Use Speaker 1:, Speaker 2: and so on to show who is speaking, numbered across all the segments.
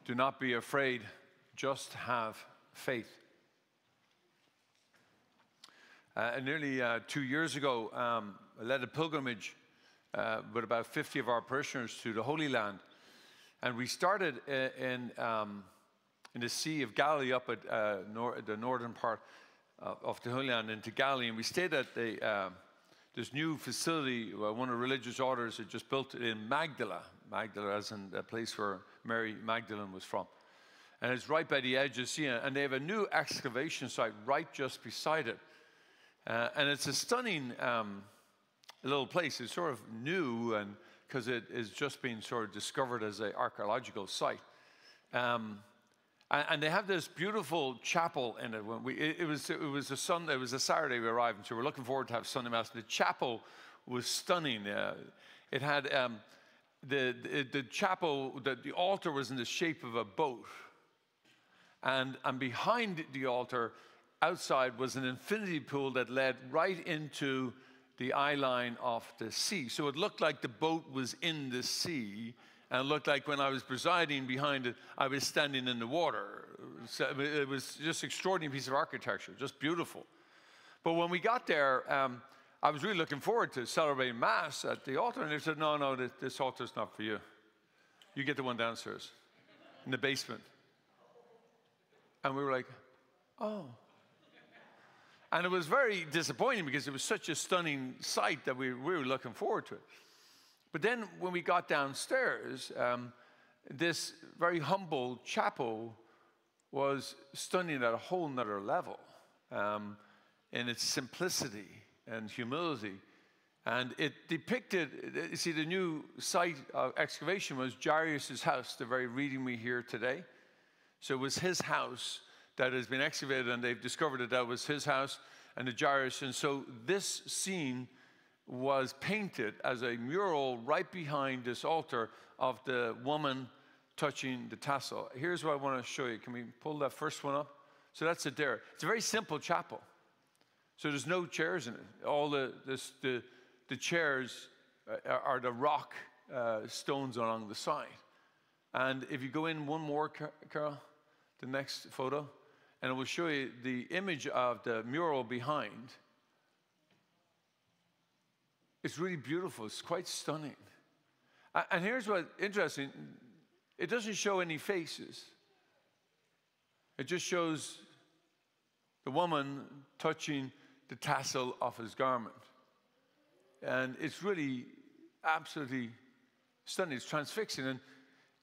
Speaker 1: Do not be afraid, just have faith. Nearly 2 years ago, I led a pilgrimage with about 50 of our parishioners to the Holy Land. And we started in the Sea of Galilee up at the northern part of the Holy Land into Galilee. And we stayed at this new facility, one of the religious orders had just built in Magdala. Magdala as in the place where Mary Magdalene was from. And it's right by the edge of the sea. And they have a new excavation site right just beside it. And it's a stunning little place. It's sort of new and because it is just being sort of discovered as an archaeological site. And they have this beautiful chapel in it. When it was a Saturday we arrived, and so we're looking forward to have Sunday Mass. The chapel was stunning. It had the chapel, the altar was in the shape of a boat. And behind the altar, outside, was an infinity pool that led right into the eye line of the sea. So it looked like the boat was in the sea, and it looked like when I was presiding behind it, I was standing in the water. So it was just an extraordinary piece of architecture, just beautiful. But when we got there, I was really looking forward to celebrating Mass at the altar, and they said, no, this altar's not for you. You get the one downstairs, in the basement. And we were like, oh. And it was very disappointing because it was such a stunning sight that we were looking forward to it. But then when we got downstairs, this very humble chapel was stunning at a whole nother level in its simplicity and humility. And it depicted, you see, the new site of excavation was Jairus' house, the very reading we hear today. So it was his house that has been excavated, and they've discovered that was his house and the Jairus. And so this scene was painted as a mural right behind this altar of the woman touching the tassel. Here's what I want to show you. Can we pull that first one up? So that's it there. It's a very simple chapel. So there's no chairs in it. All the chairs are the rock stones along the side. And if you go in one more, Carol, the next photo, and it will show you the image of the mural behind. It's really beautiful. It's quite stunning. And here's what's interesting. It doesn't show any faces. It just shows the woman touching the tassel of his garment. And it's really absolutely stunning. It's transfixing.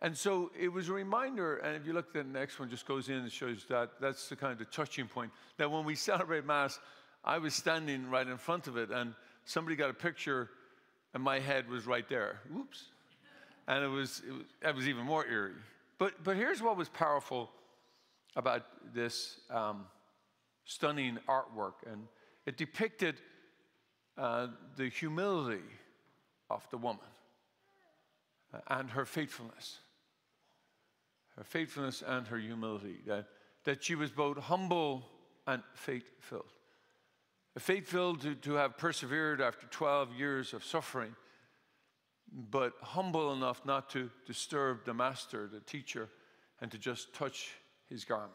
Speaker 1: And so it was a reminder, and if you look at the next one, just goes in and shows that that's the kind of touching point. That when we celebrate Mass, I was standing right in front of it, and somebody got a picture, and my head was right there. Oops. And it was even more eerie. But here's what was powerful about this stunning artwork. And it depicted the humility of the woman and her faithfulness. Her faithfulness and her humility. That she was both humble and faith-filled. Faith-filled to have persevered after 12 years of suffering, but humble enough not to disturb the master, the teacher, and to just touch his garment.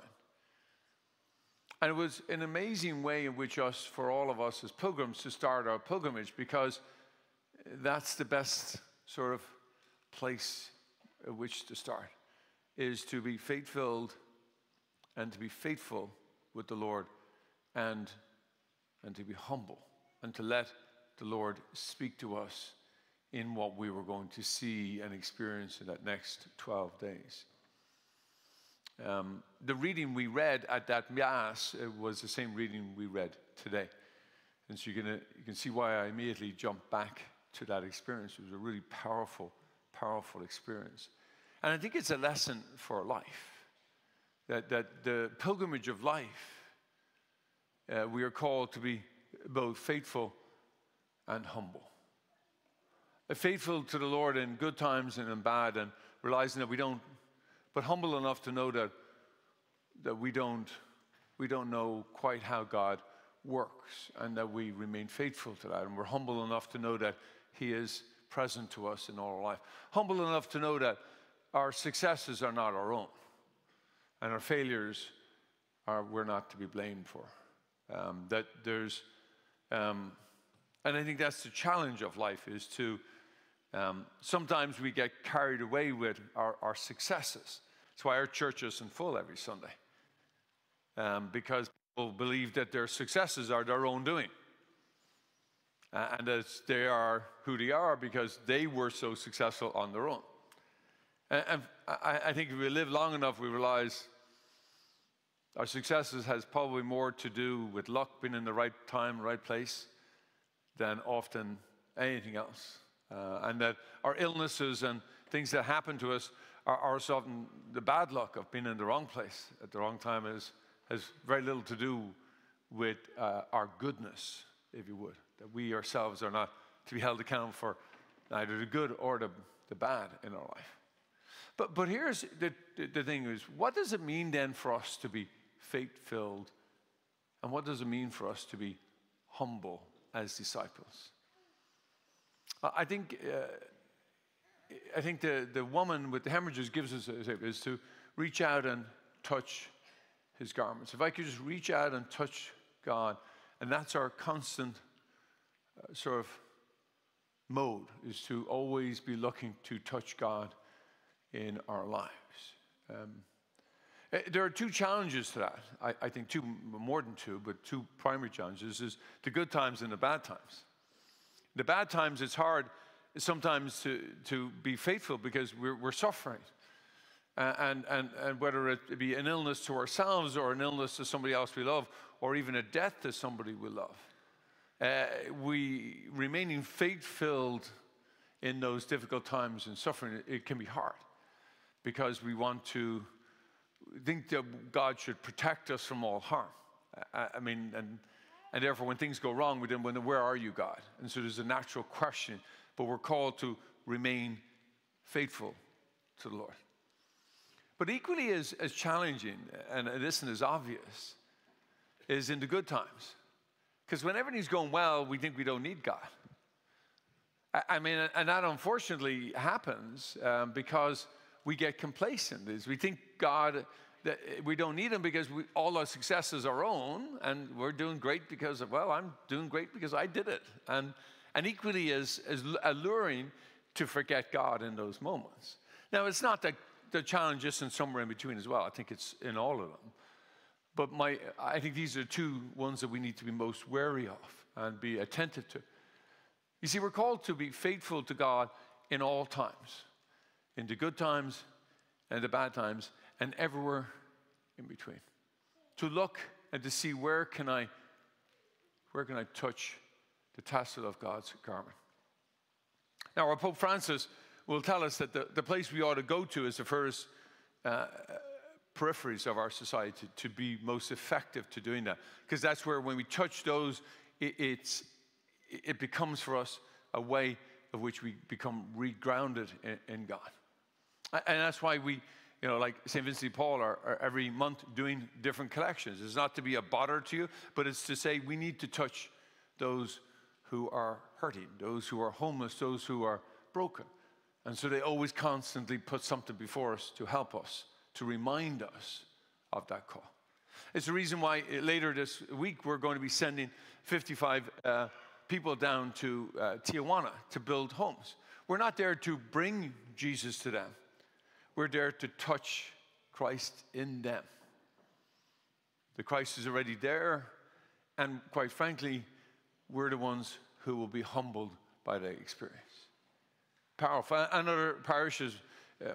Speaker 1: And it was an amazing way in which for all of us as pilgrims, to start our pilgrimage, because that's the best sort of place at which to start, is to be faith-filled and to be faithful with the Lord, and to be humble, and to let the Lord speak to us in what we were going to see and experience in that next 12 days. The reading we read at that Mass was the same reading we read today. And so you can see why I immediately jumped back to that experience. It was a really powerful, powerful experience. And I think it's a lesson for life, that the pilgrimage of life, we are called to be both faithful and humble. Faithful to the Lord in good times and in bad, and realizing that we don't, but humble enough to know that we don't know quite how God works, and that we remain faithful to that. And we're humble enough to know that He is present to us in all our life. Humble enough to know that our successes are not our own, and our failures we're not to be blamed for. That there's, and I think that's the challenge of life, is to, sometimes we get carried away with our successes. That's why our church isn't full every Sunday, because people believe that their successes are their own doing. And that they are who they are because they were so successful on their own. And I think if we live long enough, we realize our successes has probably more to do with luck, being in the right time, right place, than often anything else. And that our illnesses and things that happen to us are often the bad luck of being in the wrong place at the wrong time has very little to do with our goodness, if you would. That we ourselves are not to be held accountable for neither the good or the bad in our life. But here's the thing is, what does it mean then for us to be faith-filled? And what does it mean for us to be humble as disciples? I think the woman with the hemorrhages gives us a tip, is to reach out and touch his garments. If I could just reach out and touch God, and that's our constant sort of mode, is to always be looking to touch God in our lives. There are two challenges to that. I think two, more than two, but two primary challenges is the good times and the bad times. The bad times, it's hard sometimes to be faithful because we're suffering. And whether it be an illness to ourselves or an illness to somebody else we love, or even a death to somebody we love. We remaining faith-filled in those difficult times and suffering, it can be hard because we want to think that God should protect us from all harm. I mean, and therefore when things go wrong, we then wonder, where are you, God? And so there's a natural question, but we're called to remain faithful to the Lord. But equally as challenging, and this is obvious, is in the good times. Because when everything's going well, we think we don't need God. I mean, and that unfortunately happens because we get complacent. We think God, that we don't need him because all our success is our own, and we're doing great because of, well, I'm doing great because I did it. And equally as alluring to forget God in those moments. Now, it's not that the challenge isn't somewhere in between as well. I think it's in all of them. But I think these are two ones that we need to be most wary of and be attentive to. You see, we're called to be faithful to God in all times, in the good times and the bad times, and everywhere in between. To look and to see where can I touch the tassel of God's garment. Now, our Pope Francis will tell us that the place we ought to go to is the first peripheries of our society to be most effective to doing that. Because that's where when we touch those, it becomes for us a way of which we become regrounded in God. And that's why we, like St. Vincent de Paul are every month doing different collections. It's not to be a bother to you, but it's to say we need to touch those who are hurting, those who are homeless, those who are broken. And so they always constantly put something before us to help us, to remind us of that call. It's the reason why later this week we're going to be sending 55 people down to Tijuana to build homes. We're not there to bring Jesus to them. We're there to touch Christ in them. The Christ is already there, and quite frankly, we're the ones who will be humbled by the experience. Powerful. Another parishes,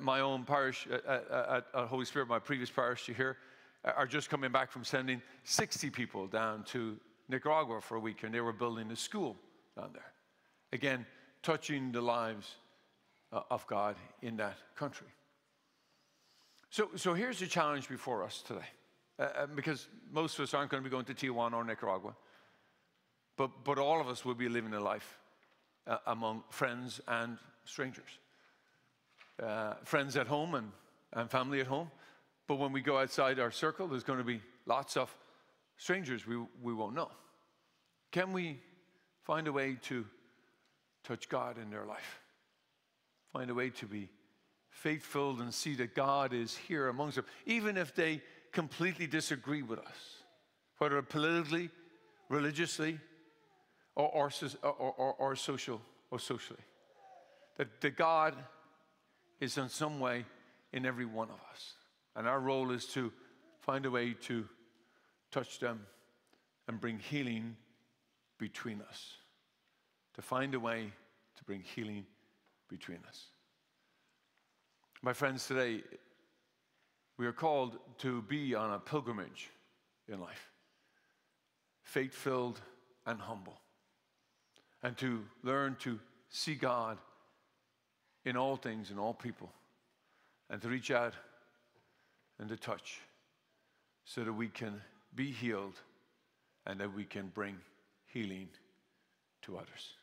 Speaker 1: my own parish at Holy Spirit, my previous parish to here, are just coming back from sending 60 people down to Nicaragua for a week, and they were building a school down there. Again, touching the lives of God in that country. So here's the challenge before us today, because most of us aren't going to be going to Tijuana or Nicaragua, but all of us will be living a life among friends and strangers. Friends at home and family at home. But when we go outside our circle, there's going to be lots of strangers we won't know. Can we find a way to touch God in their life? Find a way to be faith-filled and see that God is here amongst them, even if they completely disagree with us, whether politically, religiously, or socially. That God is in some way in every one of us. And our role is to find a way to touch them and bring healing between us. To find a way to bring healing between us. My friends, today we are called to be on a pilgrimage in life. Faith-filled and humble. And to learn to see God in all things, in all people. And to reach out and to touch so that we can be healed and that we can bring healing to others.